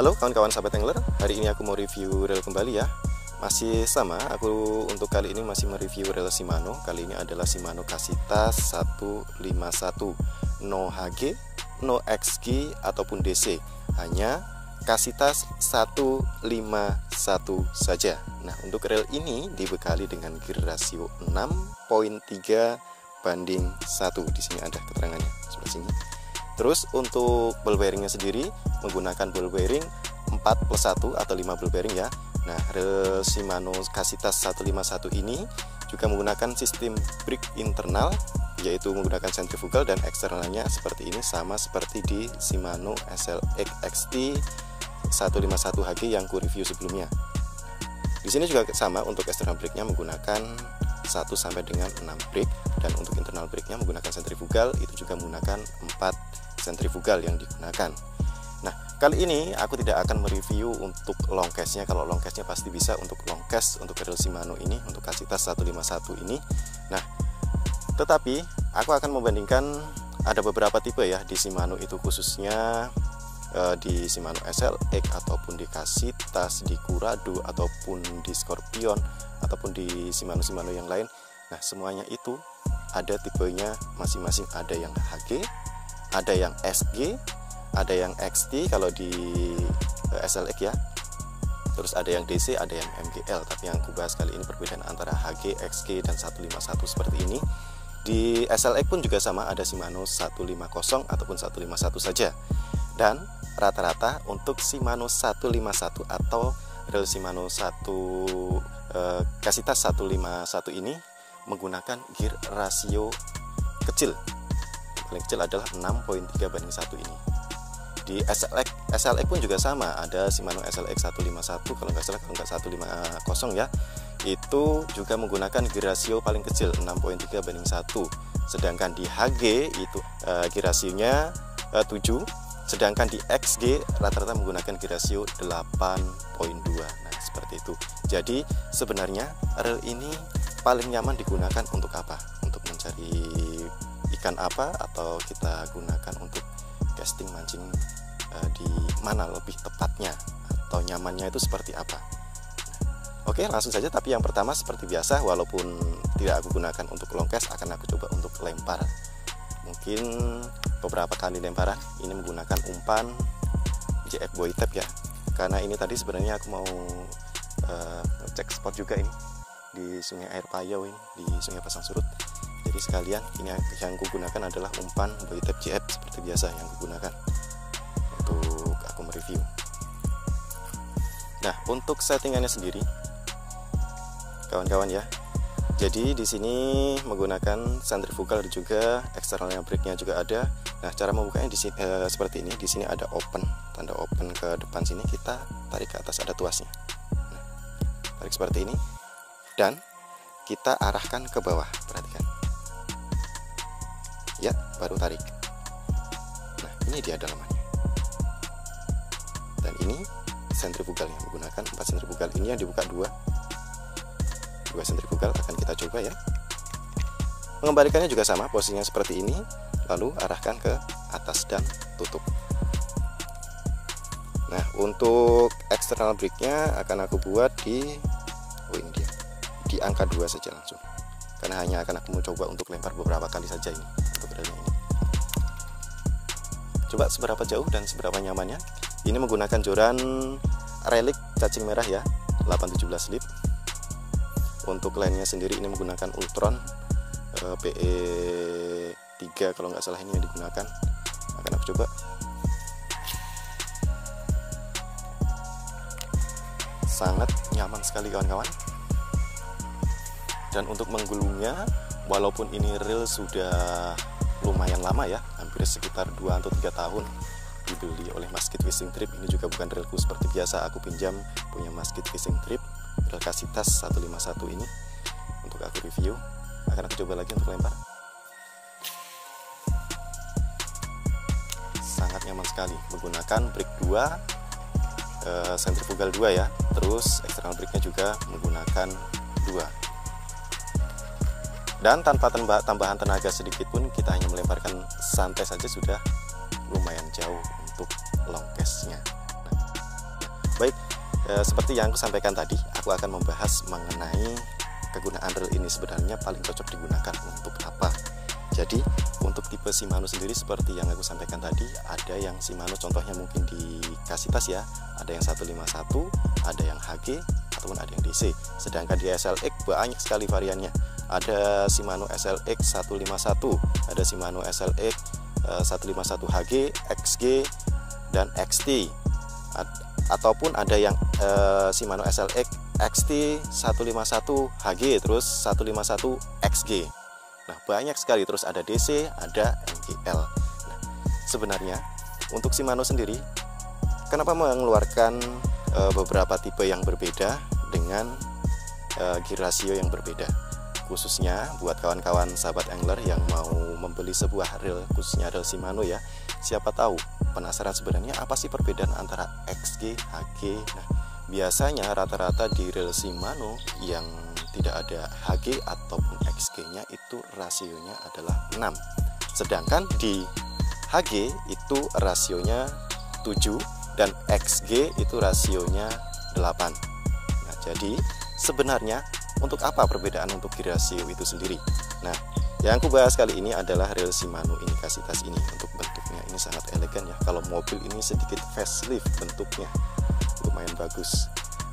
Halo kawan-kawan sahabat angler, hari ini aku mau review reel kembali ya. Masih sama, aku untuk kali ini masih mereview reel Shimano. Kali ini adalah Shimano Kasitas 151, no HG, no XG ataupun DC, hanya Kasitas 151 saja. Nah, untuk reel ini dibekali dengan gear rasio 6.3 banding 1. Di sini ada keterangannya sebelah sini. Terus untuk ball bearingnya sendiri menggunakan ball bearing 4+1 atau 5 ball bearing ya. Nah, reel Shimano Kasitas 151 ini juga menggunakan sistem brake internal, yaitu menggunakan centrifugal, dan eksternalnya seperti ini, sama seperti di Shimano SLX XT 151 HG yang ku review sebelumnya. Di sini juga sama, untuk external brake-nya menggunakan 1 sampai dengan 6 brake, dan untuk internal brake-nya menggunakan centrifugal, itu juga menggunakan 4 centrifugal yang digunakan. Nah, kali ini aku tidak akan mereview untuk long cast-nya. Kalau long cast-nya pasti bisa untuk long cast untuk reel Shimano ini, untuk Kasitas 151 ini. Nah, tetapi aku akan membandingkan ada beberapa tipe ya di Shimano itu, khususnya di Shimano SLX ataupun di Kasitas, di Curado ataupun di Scorpion ataupun di Shimano yang lain. Nah, semuanya itu ada tipenya masing-masing, ada yang HG, ada yang SG, ada yang XT kalau di SLX ya. Terus ada yang DC, ada yang MGL. Tapi yang aku bahas kali ini perbedaan antara HG, XG dan 151 seperti ini. Di SLX pun juga sama, ada Shimano 150 ataupun 151 saja. Dan rata-rata untuk Shimano 151 atau reel Shimano Kasitas 151 ini menggunakan gear rasio kecil. Paling kecil adalah 6.3 banding 1 ini. Di SLX pun juga sama, ada Shimano SLX 151 kalau nggak salah, kalau nggak 150 ya. Itu juga menggunakan gear rasio paling kecil 6.3 banding 1. Sedangkan di HG itu gear rasionya 7, sedangkan di XG rata-rata menggunakan gear rasio 8.2. Nah, seperti itu. Jadi sebenarnya reel ini paling nyaman digunakan untuk apa? Untuk mencari ikan apa, atau kita gunakan untuk casting mancing di mana lebih tepatnya, atau nyamannya itu seperti apa. Oke, langsung saja. Tapi yang pertama seperti biasa, walaupun tidak aku gunakan untuk long cast, akan aku coba untuk lempar. Mungkin beberapa kali lemparan ini menggunakan umpan JF Boy Tap ya. Karena ini tadi sebenarnya aku mau cek spot juga ini di Sungai Air Payau ini, di Sungai Pasang Surut. Jadi sekalian ini yang kugunakan adalah umpan Boy Tap JF seperti biasa yang kugunakan untuk aku mereview. Nah, untuk settingannya sendiri kawan-kawan ya. Jadi di sini menggunakan centrifugal dan juga eksternalnya brake-nya juga ada. Nah, cara membukanya di sini seperti ini. Di sini ada open, tanda open ke depan sini, kita tarik ke atas, ada tuasnya. Nah, tarik seperti ini dan kita arahkan ke bawah. Perhatikan. Ya, baru tarik. Nah, ini dia dalamannya. Dan ini sentrifugalnya, menggunakan 4 sentrifugal. Ini yang dibuka 2 sentrifugal, akan kita coba ya. Mengembalikannya juga sama, posisinya seperti ini, lalu arahkan ke atas dan tutup. Nah, untuk external brake-nya akan aku buat di ini dia, di angka 2 saja langsung, karena hanya akan aku mencoba untuk lempar beberapa kali saja ini untuk reelnya ini. Coba seberapa jauh dan seberapa nyamannya. Ini menggunakan joran relik cacing merah ya, 817 lip. Untuk lainnya sendiri ini menggunakan Ultron PE3 kalau nggak salah, ini yang digunakan. Akan aku coba. Sangat nyaman sekali kawan-kawan. Dan untuk menggulungnya, walaupun ini reel sudah lumayan lama ya, hampir sekitar 2 atau 3 tahun dibeli oleh Musket Fishing Trip. Ini juga bukan reelku seperti biasa, aku pinjam punya Musket Fishing Trip, reel Kasitas 151 ini untuk aku review. Akan aku coba lagi untuk lempar. Sangat nyaman sekali, menggunakan brake 2, centrifugal 2 ya. Terus external brake-nya juga menggunakan 2. Dan tanpa tambahan tenaga sedikit pun, kita hanya melemparkan santai saja sudah lumayan jauh untuk long cast-nya. Nah, Baik, seperti yang aku sampaikan tadi, aku akan membahas mengenai kegunaan rel ini sebenarnya paling cocok digunakan untuk apa. Jadi untuk tipe Shimano sendiri seperti yang aku sampaikan tadi, ada yang Shimano contohnya mungkin di Kasitas ya, ada yang 151, ada yang HG, ataupun ada yang DC. Sedangkan di SLX banyak sekali variannya. Ada Shimano SLX 151, ada Shimano SLX 151 HG, XG, dan XT. Ataupun ada yang Shimano SLX XT 151 HG, terus 151 XG. Nah, banyak sekali, terus ada DC, ada MGL. Nah, sebenarnya untuk Shimano sendiri, kenapa mengeluarkan beberapa tipe yang berbeda dengan gear ratio yang berbeda? Khususnya buat kawan-kawan sahabat angler yang mau membeli sebuah reel, khususnya reel Shimano ya. Siapa tahu penasaran sebenarnya apa sih perbedaan antara XG, HG. Nah, biasanya rata-rata di reel Shimano yang tidak ada HG ataupun XG-nya itu rasionya adalah 6. Sedangkan di HG itu rasionya 7 dan XG itu rasionya 8. Nah, jadi sebenarnya untuk apa perbedaan untuk gear rasio itu sendiri? Nah, yang aku bahas kali ini adalah reel Shimano ini Kasitas ini. Untuk bentuknya ini sangat elegan ya. Kalau mobil ini sedikit facelift bentuknya, lumayan bagus.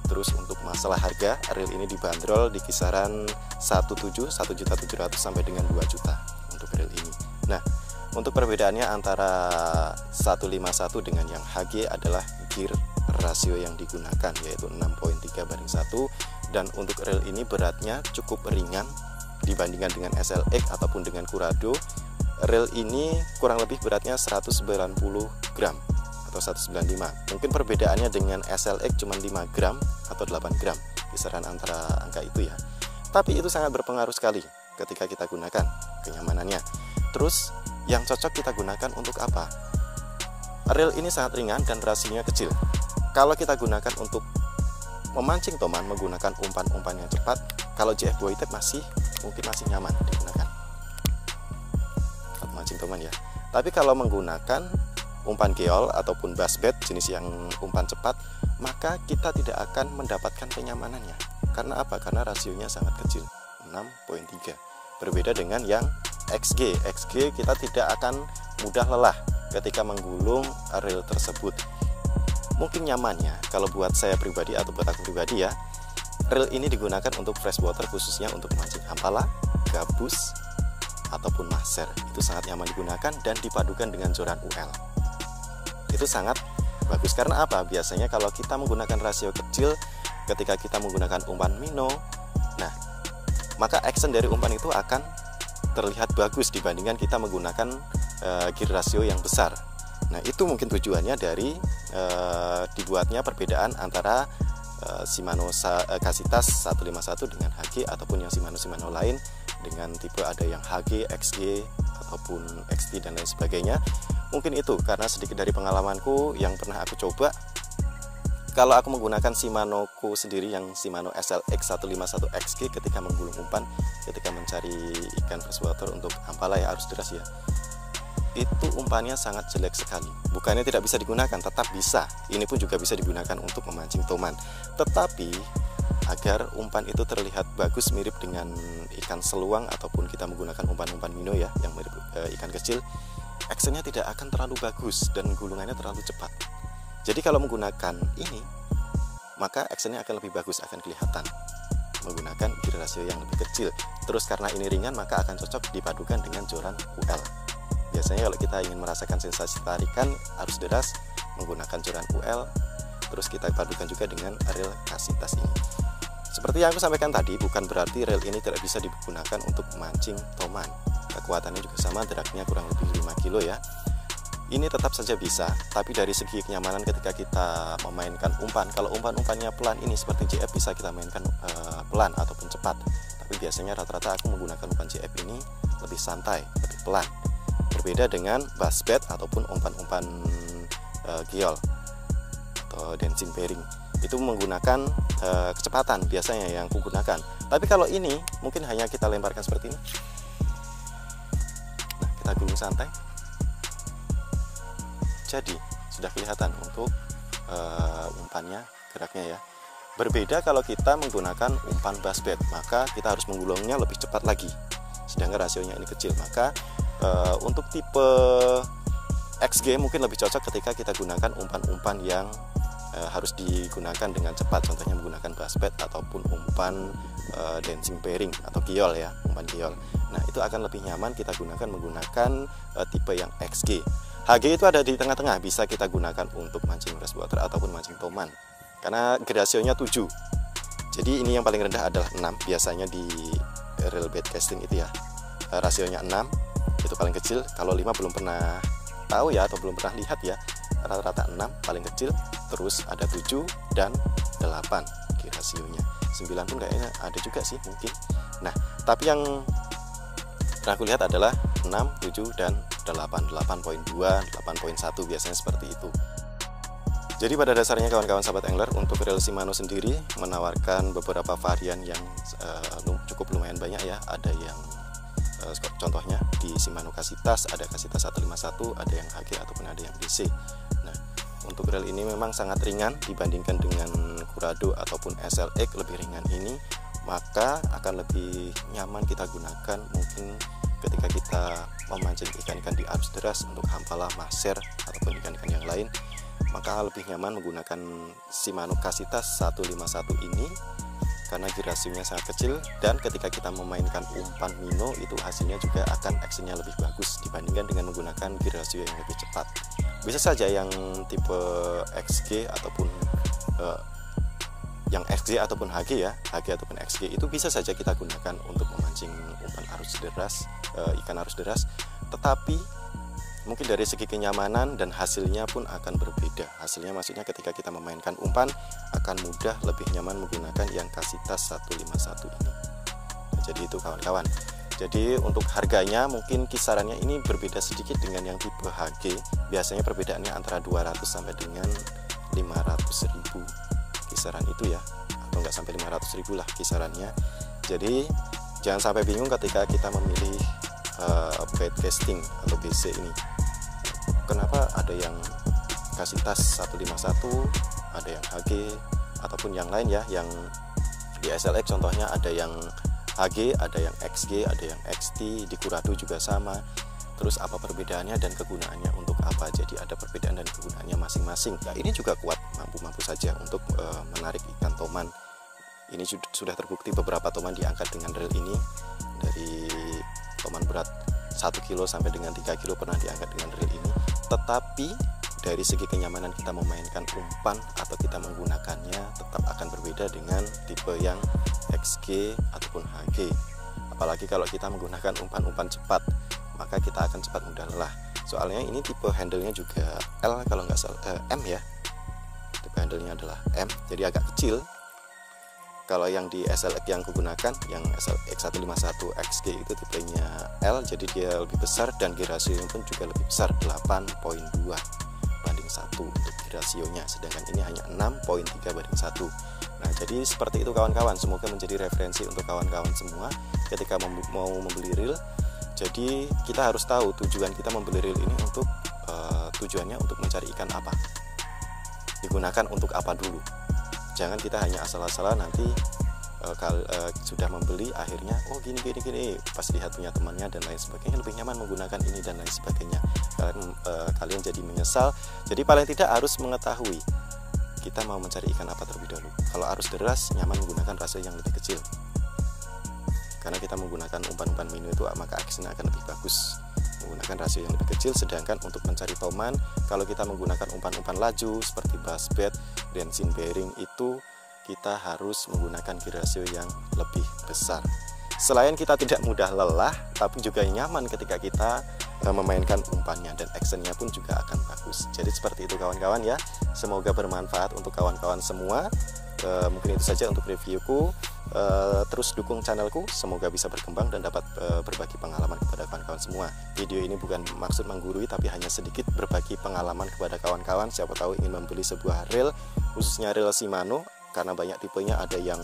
Terus untuk masalah harga, reel ini dibanderol di kisaran 1.700.000 sampai dengan 2 juta untuk reel ini. Nah, untuk perbedaannya antara 151 dengan yang HG adalah gear rasio yang digunakan, yaitu 6.3/1, dan untuk reel ini beratnya cukup ringan dibandingkan dengan SLX ataupun dengan Curado. Reel ini kurang lebih beratnya 190 gram atau 195. Mungkin perbedaannya dengan SLX cuma 5 gram atau 8 gram, kisaran antara angka itu ya. Tapi itu sangat berpengaruh sekali ketika kita gunakan, kenyamanannya. Terus yang cocok kita gunakan untuk apa? Reel ini sangat ringan dan rasionya kecil. Kalau kita gunakan untuk memancing toman menggunakan umpan-umpan yang cepat, kalau JF Boy Tape mungkin masih nyaman digunakan untuk mancing toman ya. Tapi kalau menggunakan umpan geol ataupun buzzbait jenis yang umpan cepat, maka kita tidak akan mendapatkan kenyamanannya. Karena apa? Karena rasionya sangat kecil, 6.3. Berbeda dengan yang XG. XG kita tidak akan mudah lelah ketika menggulung reel tersebut. Mungkin nyamannya kalau buat saya pribadi atau buat aku pribadi ya, reel ini digunakan untuk freshwater, khususnya untuk memancing ampala, gabus, ataupun mahser. Itu sangat nyaman digunakan dan dipadukan dengan joran UL. Itu sangat bagus. Karena apa? Biasanya kalau kita menggunakan rasio kecil ketika kita menggunakan umpan minnow, nah, maka action dari umpan itu akan terlihat bagus dibandingkan kita menggunakan gear rasio yang besar. Nah, itu mungkin tujuannya dari dibuatnya perbedaan antara Shimano Kasitas 151 dengan HG ataupun yang Shimano lain dengan tipe ada yang HG, XG ataupun XT dan lain sebagainya. Mungkin itu karena sedikit dari pengalamanku yang pernah aku coba. Kalau aku menggunakan Shimano ku sendiri yang Shimano SLX 151 XG ketika menggulung umpan, ketika mencari ikan freshwater untuk ampala ya, arus deras ya, itu umpannya sangat jelek sekali. Bukannya tidak bisa digunakan, tetap bisa. Ini pun juga bisa digunakan untuk memancing toman. Tetapi agar umpan itu terlihat bagus mirip dengan ikan seluang ataupun kita menggunakan umpan-umpan minnow ya yang mirip ikan kecil, actionnya tidak akan terlalu bagus dan gulungannya terlalu cepat. Jadi kalau menggunakan ini, maka actionnya akan lebih bagus, akan kelihatan menggunakan gear rasio yang lebih kecil. Terus karena ini ringan, maka akan cocok dipadukan dengan joran UL. Biasanya kalau kita ingin merasakan sensasi tarikan arus deras menggunakan joran UL, terus kita padukan juga dengan reel Kasitas ini. Seperti yang aku sampaikan tadi, bukan berarti reel ini tidak bisa digunakan untuk mancing toman. Kekuatannya juga sama, dragnya kurang lebih 5 kilo ya. Ini tetap saja bisa, tapi dari segi kenyamanan ketika kita memainkan umpan, kalau umpan-umpannya pelan ini seperti JF bisa kita mainkan pelan ataupun cepat. Tapi biasanya rata-rata aku menggunakan umpan JF ini lebih santai, lebih pelan. Berbeda dengan buzzbait ataupun umpan-umpan giol atau dancing bearing, itu menggunakan kecepatan biasanya yang aku gunakan. Tapi kalau ini mungkin hanya kita lemparkan seperti ini. Nah, kita gulung santai. Jadi sudah kelihatan untuk umpannya, geraknya ya. Berbeda kalau kita menggunakan umpan bassbait, maka kita harus menggulungnya lebih cepat lagi, sedangkan rasionya ini kecil. Maka untuk tipe XG mungkin lebih cocok ketika kita gunakan umpan-umpan yang harus digunakan dengan cepat, contohnya menggunakan bassbait ataupun umpan dancing bearing atau kiol ya, umpan kiol. Nah, itu akan lebih nyaman kita gunakan menggunakan tipe yang XG. HG itu ada di tengah-tengah, bisa kita gunakan untuk mancing freshwater ataupun mancing toman, karena rasionya 7. Jadi ini yang paling rendah adalah 6 biasanya di reel bait casting itu ya. Rasionya 6 itu paling kecil. Kalau 5 belum pernah tahu ya, atau belum pernah lihat ya. Rata-rata 6 paling kecil, terus ada 7 dan 8 rasionya. 9 pun kayaknya ada juga sih mungkin. Nah, tapi yang pernah aku lihat adalah 6, 7 dan 8, 8.2, 8.1 biasanya seperti itu. Jadi pada dasarnya kawan-kawan sahabat angler, untuk reel Shimano sendiri menawarkan beberapa varian yang cukup lumayan banyak ya. Ada yang contohnya di Shimano Kasitas, ada Kasitas 151, ada yang HG ataupun ada yang DC. Nah, untuk reel ini memang sangat ringan dibandingkan dengan Curado ataupun SLX, lebih ringan ini, maka akan lebih nyaman kita gunakan mungkin ketika kita memancing ikan-ikan di arus deras untuk hampalah, maser ataupun ikan-ikan yang lain, maka lebih nyaman menggunakan Shimano Kasitas 151 ini karena girasionya sangat kecil, dan ketika kita memainkan umpan minnow itu hasilnya juga akan actionnya lebih bagus dibandingkan dengan menggunakan girasio yang lebih cepat. Bisa saja yang tipe XG ataupun yang XG ataupun HG ya, HG ataupun XG itu bisa saja kita gunakan untuk memancing umpan arus deras, ikan arus deras, tetapi mungkin dari segi kenyamanan dan hasilnya pun akan berbeda. Hasilnya maksudnya ketika kita memainkan umpan akan mudah, lebih nyaman menggunakan yang Kasitas 151 ini. Nah, jadi itu kawan-kawan. Jadi untuk harganya mungkin kisarannya ini berbeda sedikit dengan yang tipe HG. Biasanya perbedaannya antara 200 sampai dengan 500.000 kisaran itu ya, atau enggak sampai 500.000 lah kisarannya. Jadi jangan sampai bingung ketika kita memilih bait casting atau BC ini. Kenapa ada yang Kasitas 151, ada yang HG ataupun yang lain ya, yang di SLX contohnya ada yang HG, ada yang XG, ada yang XT, di Curado juga sama. Terus apa perbedaannya dan kegunaannya untuk apa? Jadi ada perbedaan dan kegunaannya masing-masing. Nah, ini juga kuat, mampu saja untuk menarik ikan toman. Ini sudah terbukti beberapa toman diangkat dengan reel ini. Dari toman berat 1 kilo sampai dengan 3 kilo pernah diangkat dengan reel ini. Tetapi dari segi kenyamanan kita memainkan umpan atau kita menggunakannya tetap akan berbeda dengan tipe yang XG ataupun HG. Apalagi kalau kita menggunakan umpan-umpan cepat, maka kita akan cepat mudah lelah. Soalnya ini tipe handle-nya juga L kalau nggak salah, M ya. Tipe handle-nya adalah M, jadi agak kecil. Kalau yang di SLX yang kugunakan, yang SLX 151 XG itu tipenya L, jadi dia lebih besar dan girasionya pun juga lebih besar, 8.2 banding 1 untuk girasionya, sedangkan ini hanya 6.3 banding 1. Nah, jadi seperti itu kawan-kawan, semoga menjadi referensi untuk kawan-kawan semua ketika mau membeli reel. Jadi kita harus tahu tujuan kita membeli reel ini untuk tujuannya untuk mencari ikan apa, digunakan untuk apa dulu. Jangan kita hanya asal-asalan nanti sudah membeli akhirnya oh gini pas lihat punya temannya dan lain sebagainya lebih nyaman menggunakan ini dan lain sebagainya. Kalian jadi menyesal. Jadi paling tidak harus mengetahui kita mau mencari ikan apa terlebih dahulu. Kalau arus deras nyaman menggunakan rasio yang lebih kecil, karena kita menggunakan umpan-umpan minnow itu maka aksinya akan lebih bagus menggunakan rasio yang lebih kecil. Sedangkan untuk mencari toman, kalau kita menggunakan umpan-umpan laju seperti bassbait, dancing bearing, itu kita harus menggunakan girasio yang lebih besar. Selain kita tidak mudah lelah, tapi juga nyaman ketika kita memainkan umpannya, dan actionnya pun juga akan bagus. Jadi seperti itu kawan-kawan ya. Semoga bermanfaat untuk kawan-kawan semua. Mungkin itu saja untuk reviewku. Terus dukung channelku, semoga bisa berkembang dan dapat berbagi pengalaman kepada kawan-kawan semua. Video ini bukan maksud menggurui, tapi hanya sedikit berbagi pengalaman kepada kawan-kawan. Siapa tahu ingin membeli sebuah reel, khususnya reel Shimano, karena banyak tipenya, ada yang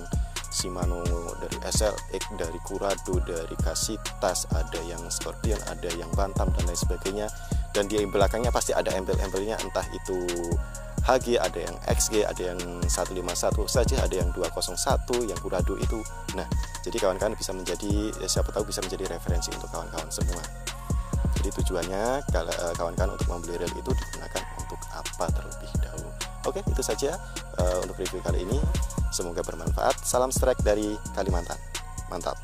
Shimano dari SLX, dari Curado, dari Kasitas, ada yang Scorpion, ada yang Bantam dan lain sebagainya. Dan di belakangnya pasti ada embel-embelnya, entah itu HG, ada yang XG, ada yang 151 saja, ada yang 201, yang Curado itu. Nah, jadi kawan-kawan bisa menjadi, siapa tahu bisa menjadi referensi untuk kawan-kawan semua. Jadi tujuannya kawan-kawan untuk membeli reel itu digunakan untuk apa terlebih dahulu. Oke, itu saja untuk review kali ini. Semoga bermanfaat. Salam strike dari Kalimantan. Mantap.